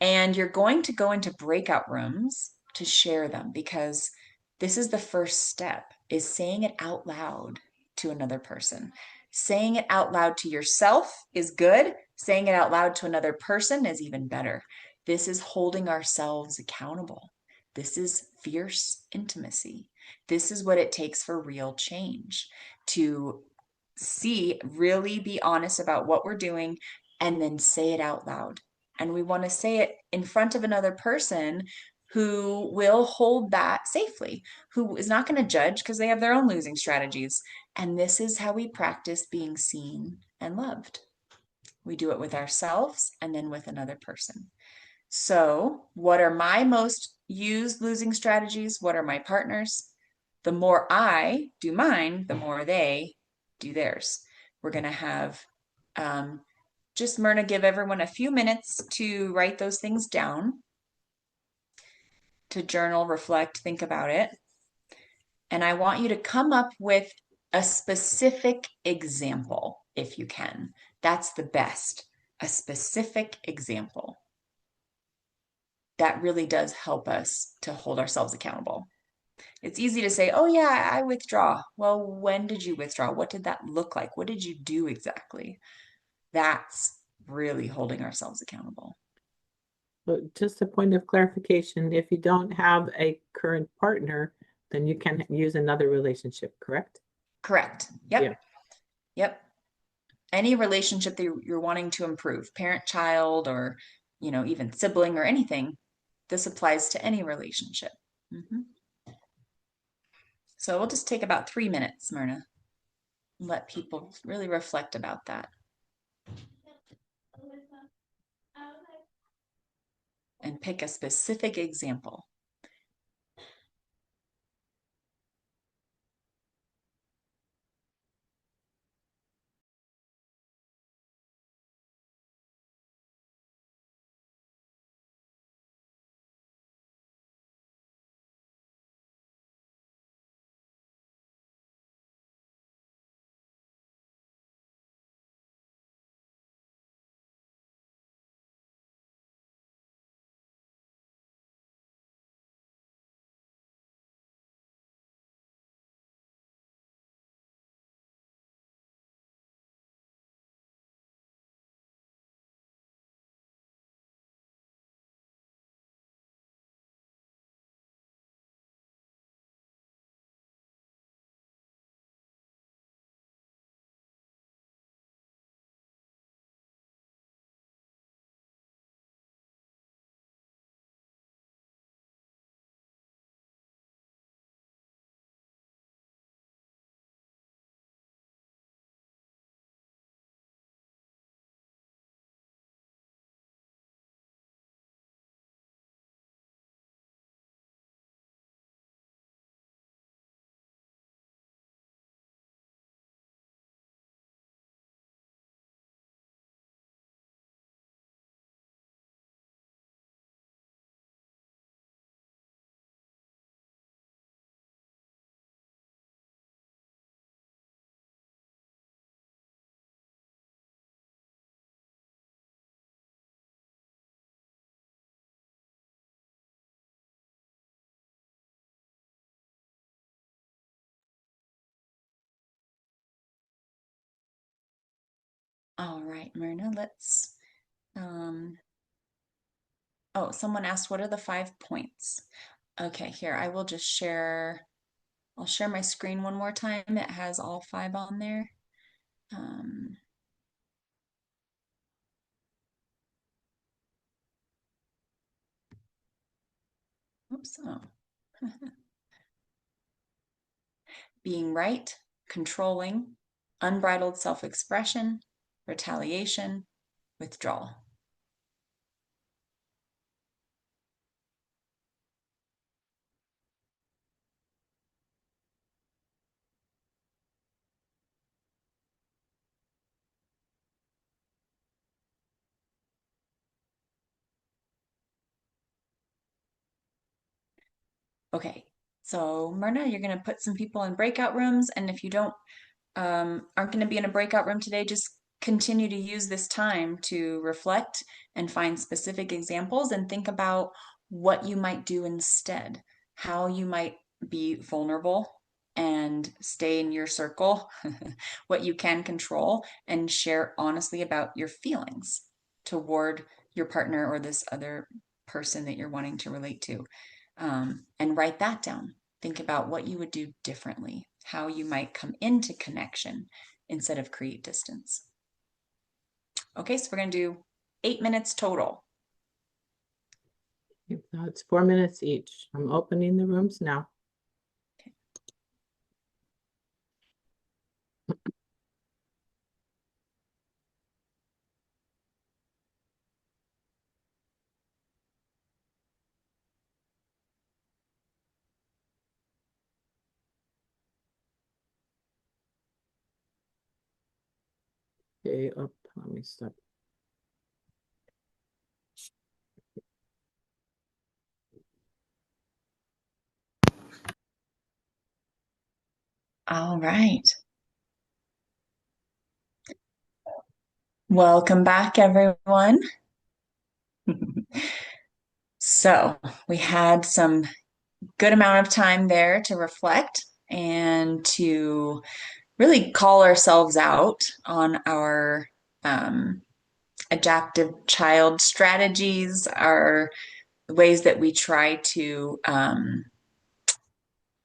and you're going to go into breakout rooms to share them, because this is the first step, is saying it out loud to another person. Saying it out loud to yourself is good. Saying it out loud to another person is even better. This is holding ourselves accountable. This is fierce intimacy. This is what it takes for real change to really be honest about what we're doing and then say it out loud. And we want to say it in front of another person who will hold that safely, who is not going to judge because they have their own losing strategies. And this is how we practice being seen and loved. We do it with ourselves and then with another person. So, what are my most used losing strategies? What are my partners? The more I do mine, the more they do theirs. We're going to have just Myrna give everyone a few minutes to write those things down, to journal, reflect, think about it. And I want you to come up with a specific example if you can. That's the best. A specific example. That really does help us to hold ourselves accountable. It's easy to say, oh, yeah, I withdraw. Well, when did you withdraw? What did that look like? What did you do exactly? That's really holding ourselves accountable. But just a point of clarification, if you don't have a current partner, then you can use another relationship, correct? Correct. Yeah. Yep. Yep. Any relationship that you're wanting to improve, parent, child, or, even sibling or anything, this applies to any relationship. So we'll just take about 3 minutes, Myrna. Let people really reflect about that. And pick a specific example. All right, Myrna, let's, oh, someone asked, what are the 5 points? Okay, here, I will just I'll share my screen one more time. It has all 5 on there. Oops, oh. Being right, controlling, unbridled self-expression, retaliation, withdrawal. Okay, so Myrna, you're going to put some people in breakout rooms, and if you aren't going to be in a breakout room today, just continue to use this time to reflect and find specific examples and think about what you might do instead, how you might be vulnerable and stay in your circle, what you can control, and share honestly about your feelings toward your partner or this other person that you're wanting to relate to. And write that down. think about what you would do differently, how you might come into connection instead of create distance. Okay, so we're going to do 8 minutes total. Now it's 4 minutes each. I'm opening the rooms now. Okay, up. Let me stop. All right. Welcome back, everyone. So we had some good amount of time there to reflect and to really call ourselves out on our um, adaptive child strategies, our ways that we try to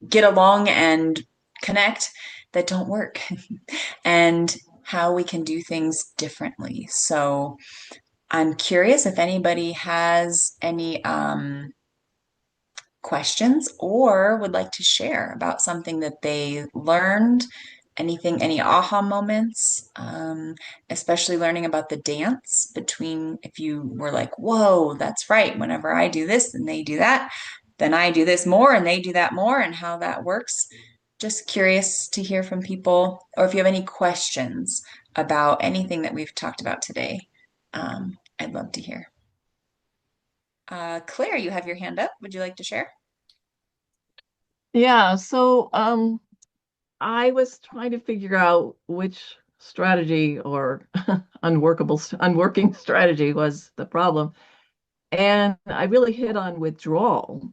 get along and connect that don't work, and how we can do things differently. So I'm curious if anybody has any questions or would like to share about something that they learned, anything, any aha moments, especially learning about the dance between if you were like, whoa, that's right. Whenever I do this and they do that, then I do this more and they do that more, and how that works. Just curious to hear from people, or if you have any questions about anything that we've talked about today. I'd love to hear. Claire, you have your hand up. Would you like to share? Yeah, so I was trying to figure out which strategy or unworking strategy was the problem. And I really hit on withdrawal.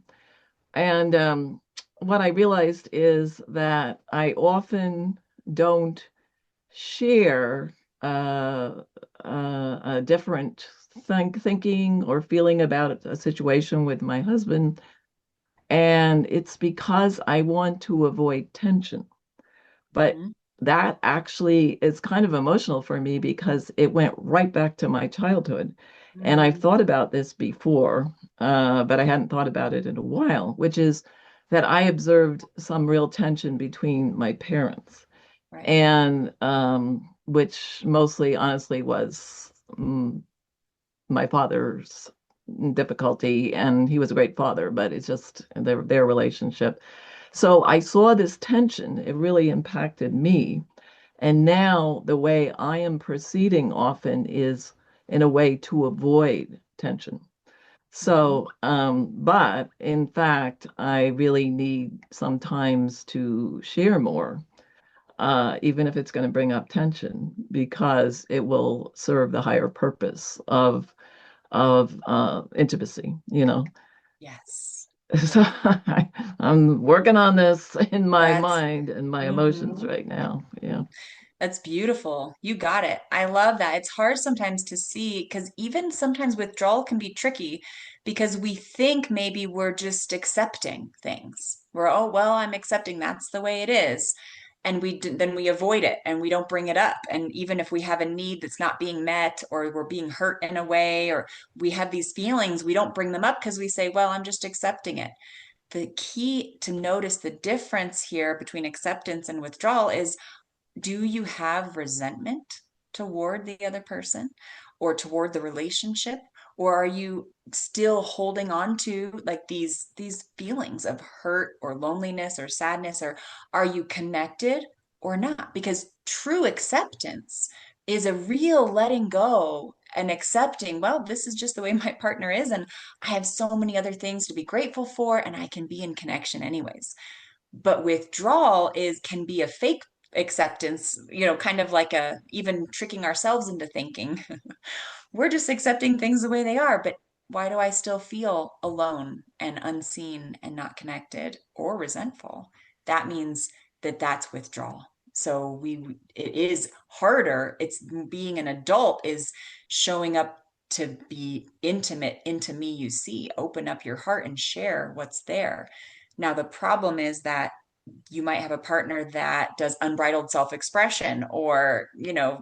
And what I realized is that I often don't share a different thinking or feeling about a situation with my husband. And it's because I want to avoid tension. But Mhm. that actually is kind of emotional for me because it went right back to my childhood. And I've Mm, thought about this before, but I hadn't thought about it in a while, which is that I observed some real tension between my parents, right. and which mostly, honestly, was my father's difficulty. And he was a great father, but it's just their relationship. So I saw this tension. It really impacted me. And now the way I am proceeding often is in a way to avoid tension. Mhm. So, but in fact, I really need sometimes to share more, even if it's going to bring up tension, because it will serve the higher purpose of intimacy, you know. Yes. So Yeah. I'm working on this in my That's mind and my emotions mhm. right now. Yeah. That's beautiful. You got it. I love that. It's hard sometimes to see because even sometimes withdrawal can be tricky because we think maybe we're just accepting things. We're, oh, well, I'm accepting that's the way it is. And then we avoid it and we don't bring it up. And even if we have a need that's not being met, or we're being hurt in a way, or we have these feelings, we don't bring them up because we say, well, I'm just accepting it. The key to notice the difference here between acceptance and withdrawal is, do you have resentment toward the other person or toward the relationship, or are you still holding on to like these feelings of hurt or loneliness or sadness, or are you connected or not? Because true acceptance is a real letting go and accepting, well, this is just the way my partner is, and I have so many other things to be grateful for, and I can be in connection anyways. But withdrawal is can be a fake acceptance, kind of like a even tricking ourselves into thinking we're just accepting things the way they are, but why do I still feel alone and unseen and not connected or resentful? That means that that's withdrawal. So it is harder. It's being an adult is showing up to be intimate into me, you see, open up your heart and share what's there. Now, the problem is that you might have a partner that does unbridled self-expression or,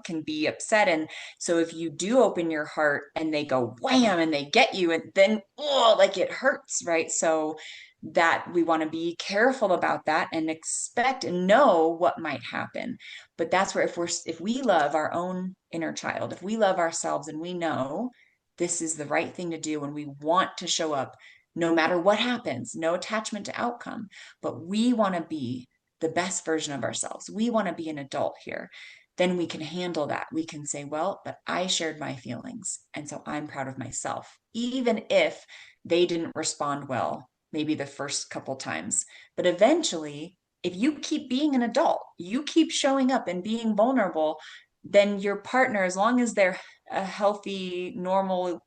can be upset. And so if you do open your heart and they go wham and they get you, and then, oh, like it hurts, right? So that we want to be careful about that and expect and know what might happen. But that's where if we love our own inner child, if we love ourselves and we know this is the right thing to do and we want to show up no matter what happens, no attachment to outcome, but we want to be the best version of ourselves. We want to be an adult here. Then we can handle that. We can say, well, but I shared my feelings. And so I'm proud of myself, even if they didn't respond well, maybe the first couple times. But eventually, if you keep being an adult, you keep showing up and being vulnerable, then your partner, as long as they're a healthy, normal,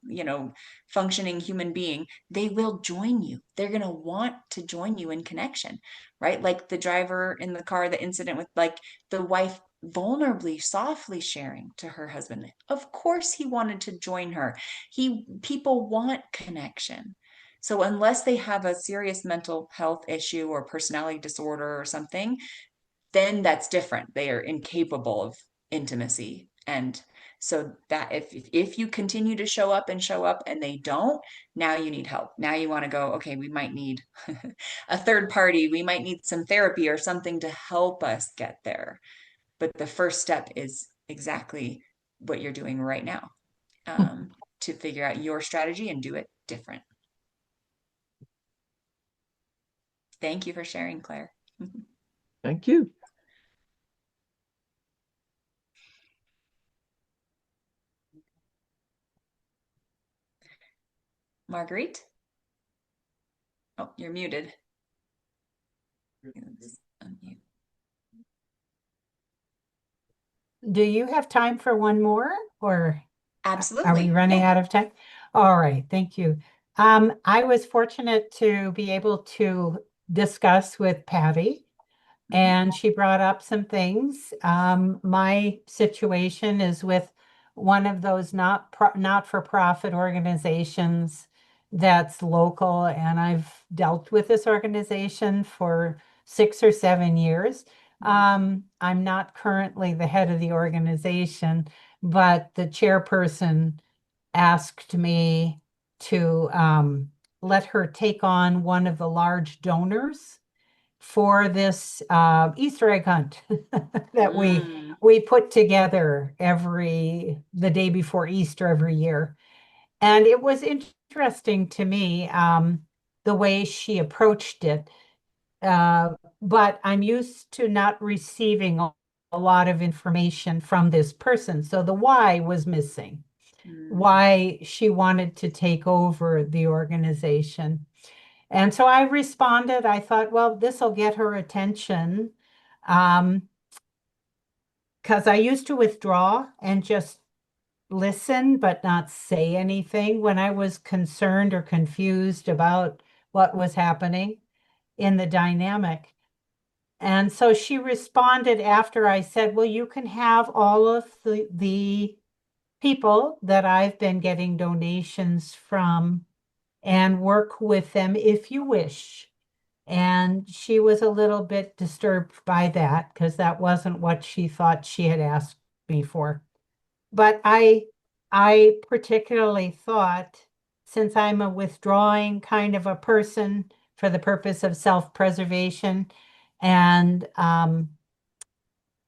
functioning human being, they will join you. They're going to want to join you in connection, right? Like the driver in the car, the incident with like the wife vulnerably, softly sharing to her husband. Of course he wanted to join her. People want connection. So unless they have a serious mental health issue or personality disorder or something, then that's different. They are incapable of intimacy. And so that if you continue to show up and they don't, now you need help. Now you want to go, okay, we might need a third party. We might need some therapy or something to help us get there. But the first step is exactly what you're doing right now, to figure out your strategy and do it different. Thank you for sharing, Claire. Thank you. Marguerite? Oh, you're muted. Unmute. Do you have time for one more, or are we Absolutely. running Yeah. out of time? All right, thank you. I was fortunate to be able to discuss with Patty, and she brought up some things. My situation is with one of those not-for-profit organizations that's local, and I've dealt with this organization for 6 or 7 years. I'm not currently the head of the organization, but the chairperson asked me to let her take on one of the large donors for this Easter egg hunt that we put together the day before Easter every year. And it was interesting to me, the way she approached it. But I'm used to not receiving a lot of information from this person. So the why was missing, why she wanted to take over the organization. And so I responded. I thought, well, this will get her attention. Because I used to withdraw and just listen, but not say anything when I was concerned or confused about what was happening in the dynamic. And so she responded after I said, well, you can have all of the people that I've been getting donations from and work with them if you wish. And she was a little bit disturbed by that because that wasn't what she thought she had asked me for. But I particularly thought, since I'm a withdrawing kind of a person for the purpose of self-preservation, and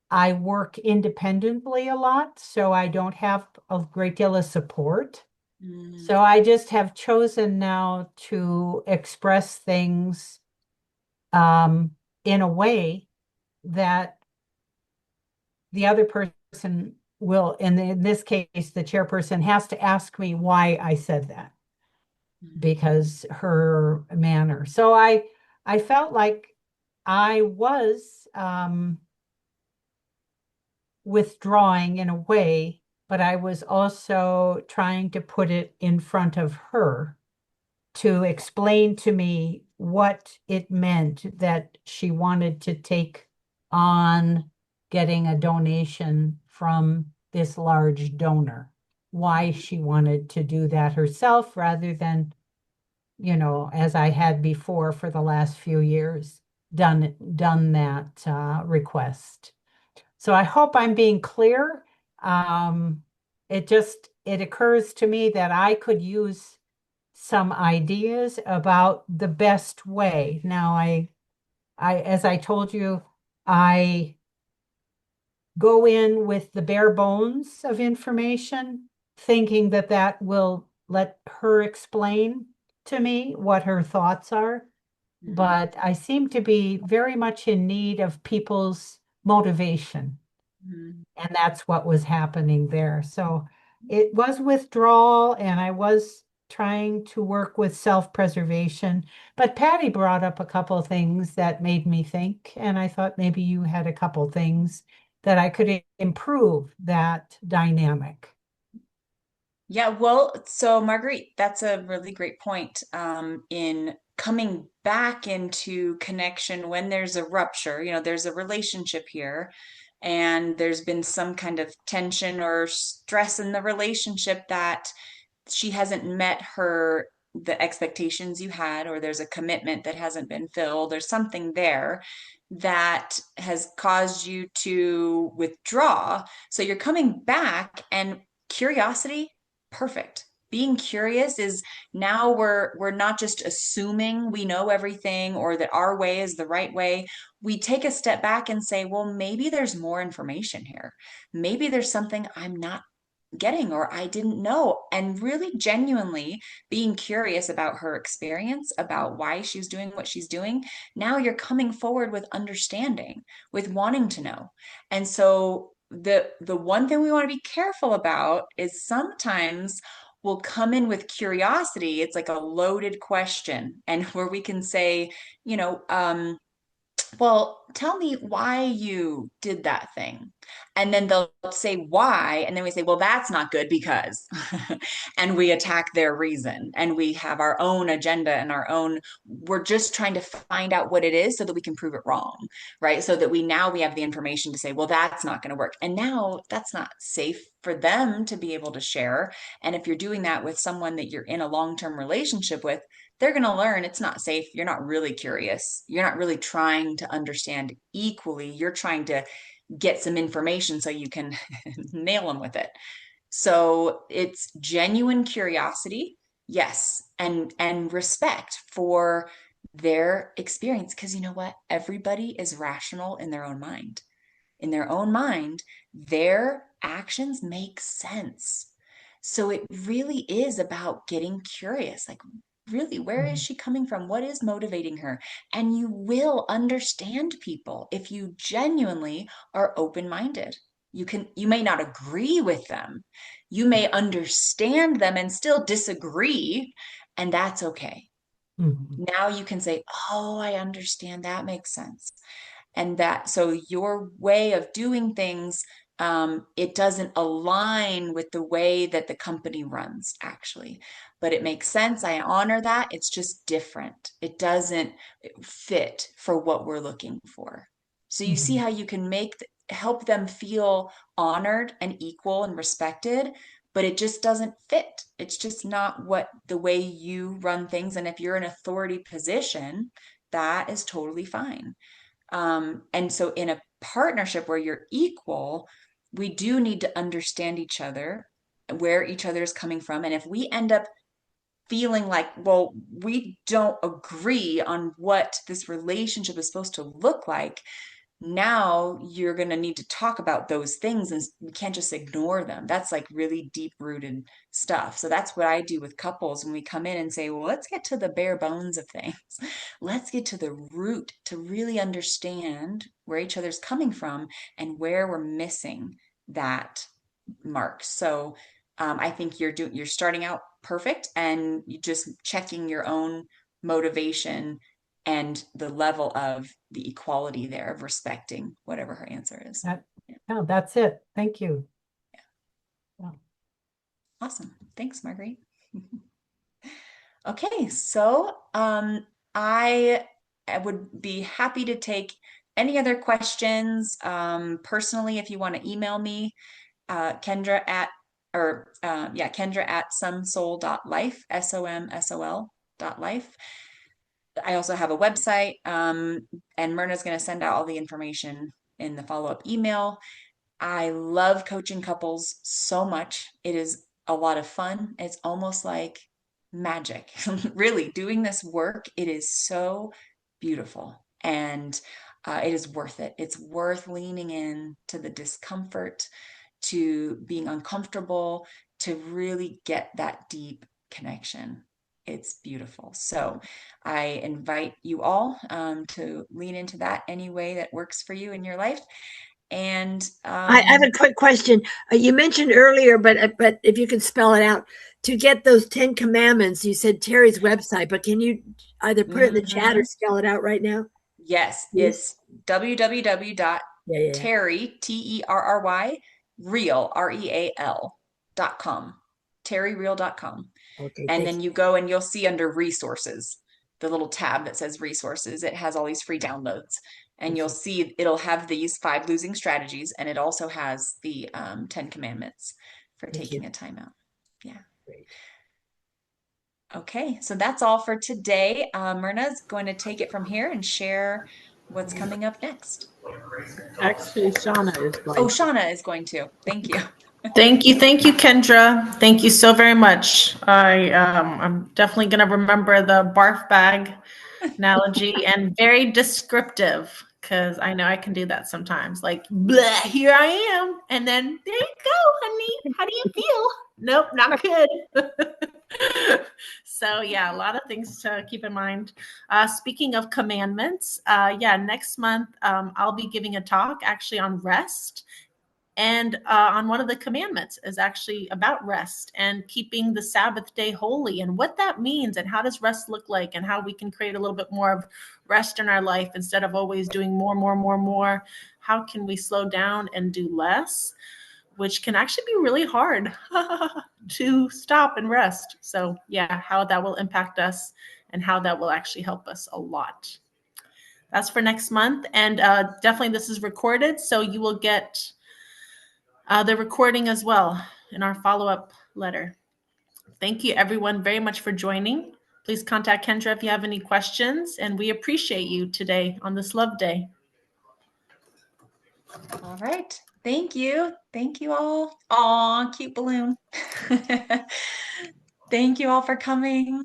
I work independently a lot, so I don't have a great deal of support. So I just have chosen now to express things in a way that the other person will, and in this case, the chairperson has to ask me why I said that because her manner. So I felt like I was withdrawing in a way, but I was also trying to put it in front of her to explain to me what it meant that she wanted to take on getting a donation from this large donor, why she wanted to do that herself rather than as I had before for the last few years, done that request. So I hope I'm being clear. It occurs to me that I could use some ideas about the best way. Now, as I told you, I go in with the bare bones of information, thinking that that will let her explain to me what her thoughts are. But I seem to be very much in need of people's motivation. And that's what was happening there. So it was withdrawal, and I was trying to work with self-preservation. But Patty brought up a couple of things that made me think, and I thought maybe you had a couple things that I could improve that dynamic. Yeah, well, so Marguerite, that's a really great point, in coming back into connection when there's a rupture, there's a relationship here, and there's been some kind of tension or stress in the relationship that she hasn't met the expectations you had, or there's a commitment that hasn't been filled, there's something there that has caused you to withdraw. So you're coming back, and curiosity, perfect. Being curious is, now we're not just assuming we know everything or that our way is the right way. We take a step back and say, well, maybe there's more information here. Maybe there's something I'm not getting or I didn't know, and really genuinely being curious about her experience, about why she's doing what she's doing. Now you're coming forward with understanding, with wanting to know. And so the one thing we want to be careful about is sometimes we'll come in with curiosity. It's like a loaded question, and where we can say, well, tell me why you did that thing. And then they'll say why. And then we say, well, that's not good because, and we attack their reason, and we have our own agenda and we're just trying to find out what it is so that we can prove it wrong, right? So that we have the information to say, well, that's not going to work. And now that's not safe for them to be able to share. And if you're doing that with someone that you're in a long-term relationship with, they're going to learn it's not safe. You're not really curious. You're not really trying to understand equally. You're trying to get some information so you can nail them with it. So it's genuine curiosity, yes, and respect for their experience, because you know what? Everybody is rational in their own mind. In their own mind, their actions make sense. So it really is about getting curious. Like, really, where is she coming from? What is motivating her? And you will understand people if you genuinely are open-minded. You may not agree with them. You may understand them and still disagree, and that's okay. Now you can say, "Oh, I understand. That makes sense." And so your way of doing things, it doesn't align with the way that the company runs, actually, but it makes sense. I honor that. It's just different. It doesn't fit for what we're looking for. So you see how you can help them feel honored and equal and respected, but it just doesn't fit. It's just not the way you run things. And if you're in authority position, that is totally fine. And so in a partnership where you're equal, we do need to understand each other, where each other is coming from. And if we end up feeling like, well, we don't agree on what this relationship is supposed to look like, now you're going to need to talk about those things, and we can't just ignore them. That's like really deep rooted stuff. So that's what I do with couples when we come in and say, well, let's get to the bare bones of things. Let's get to the root to really understand where each other's coming from and where we're missing that mark. So I think you're starting out perfect, and you just checking your own motivation and the level of the equality there of respecting whatever her answer is. No, that's it. Thank you. Yeah. Awesome. Thanks, Marguerite. Okay, so I would be happy to take any other questions personally. If you want to email me, Kendra at somsoul.life, SOMSOL. myrna.life. I also have a website, and Myrna's going to send out all the information in the follow-up email. I love coaching couples so much. It is a lot of fun. It's almost like magic. Really, doing this work, it is so beautiful, and it is worth it. It's worth leaning in to the discomfort, to being uncomfortable, to really get that deep connection. It's beautiful. So I invite you all to lean into that any way that works for you in your life. And I have a quick question. You mentioned earlier, but if you could spell it out, to get those 10 commandments, you said Terry's website, but can you either put it in the chat or spell it out right now? Yes, Please? it's www.terry, Terry, real, real.com, terryreal.com. Okay, And thanks. then you go and you'll see under resources, the little tab that says resources. It has all these free downloads. And you'll see it'll have these 5 losing strategies, and it also has the 10 commandments for taking a timeout. Yeah. Great. Okay, so that's all for today. Myrna's going to take it from here and share what's coming up next. Actually, Shauna is going Oh, to. Shauna is going to. Thank you. Thank you, Kendra. Thank you so very much. I'm definitely going to remember the barf bag analogy, and very descriptive, because I know I can do that sometimes. Like, blah, here I am, and then there you go, honey. How do you feel? Nope, not good. So yeah, a lot of things to keep in mind. Speaking of commandments, next month I'll be giving a talk actually on rest. And on one of the commandments is actually about rest and keeping the Sabbath day holy, and what that means, and how does rest look like, and how we can create a little bit more of rest in our life instead of always doing more. How can we slow down and do less, which can actually be really hard to stop and rest. So yeah, how that will impact us and how that will actually help us a lot. That's for next month. And definitely this is recorded, so you will get the recording as well in our follow-up letter. Thank you everyone very much for joining. Please contact Kendra if you have any questions, and we appreciate you today on this Love Day. All right. Thank you. Thank you all. Aw, cute balloon. Thank you all for coming.